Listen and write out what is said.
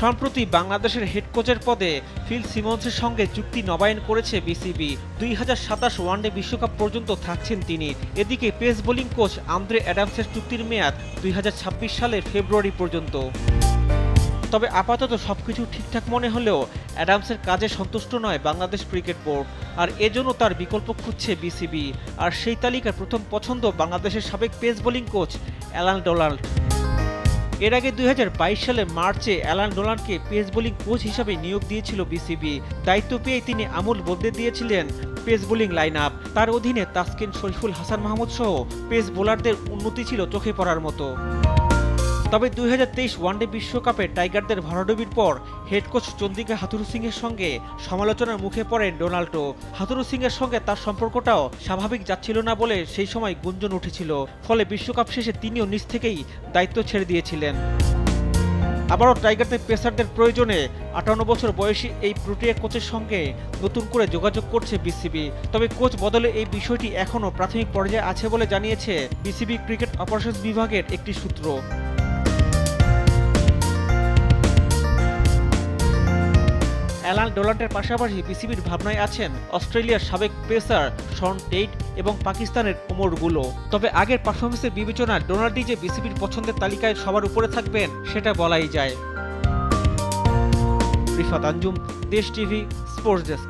সম্প্রতি বাংলাদেশের হেড কোচের পদে ফিল সিমন্সের সঙ্গে চুক্তি নবায়ন করেছে বিসিবি। 2027 ওয়ানডে বিশ্বকাপ পর্যন্ত থাকছেন তিনি। এদিকে পেস বোলিং কোচ আন্দ্রে অ্যাডামসের চুক্তির মেয়াদ 2026 সালের ফেব্রুয়ারি পর্যন্ত। তবে আপাতত সবকিছু ঠিকঠাক মনে হলেও অ্যাডামসের কাজে সন্তুষ্ট নয় বাংলাদেশ ক্রিকেট বোর্ড, আর এজন্য তার বিকল্প খুঁজছে বিসিবি। আর সেই তালিকার প্রথম পছন্দ বাংলাদেশের সাবেক pace bowling coach Alan Donald. এর আগে 2022 সালের মার্চে অ্যালান ডোনাল্ডকে পেস বোলিং কোচ হিসাবে নিয়োগ দিয়েছিল বিসিবি। দায়িত্ব পেয়ে তিনি আমূল বদলে দিয়েছিলেন পেস বোলিং লাইন আপ। তার অধীনে তাসকিন, শরীফুল হাসান মাহমুদ সহ পেস বোলারদের উন্নতি ছিল চোখে পড়ার মতো। তবে 2023 ওয়ানডে বিশ্বকাপে টাইগারদের ভরাডুবির পর হেড কোচ চন্দিকা হাথুরুসিংহের সঙ্গে সমালোচনার মুখে পড়েন ডোনাল্ডো। হাথুরুসিংহের সঙ্গে তার সম্পর্কটাও স্বাভাবিক যাচ্ছিল না বলে সেই সময় গুঞ্জন উঠেছিল। ফলে বিশ্বকাপ শেষে তিনিও নিজ থেকেই দায়িত্ব ছেড়ে দিয়েছিলেন। আবারও টাইগারদের পেসারদের প্রয়োজনে 58 বছর বয়সী এই প্রোটিয়া কোচের সঙ্গে নতুন করে যোগাযোগ করছে বিসিবি। তবে কোচ বদলে এই বিষয়টি এখনও প্রাথমিক পর্যায়ে আছে বলে জানিয়েছে বিসিবি ক্রিকেট অপারেশনস বিভাগের একটি সূত্র। অ্যালান ডোনাল্ডের পাশাপাশি বিসিবির ভাবনায় আছেন অস্ট্রেলিয়ার সাবেক পেসার শন টেইট এবং পাকিস্তানের ওমর গুলো। তবে আগের পারফরমেন্সের বিবেচনায় ডোনাল্ডই যে বিসিবির পছন্দের তালিকায় সবার উপরে থাকবেন সেটা বলাই যায়। রিফাত আঞ্জুম, দেশ টিভি, স্পোর্টস ডেস্ক।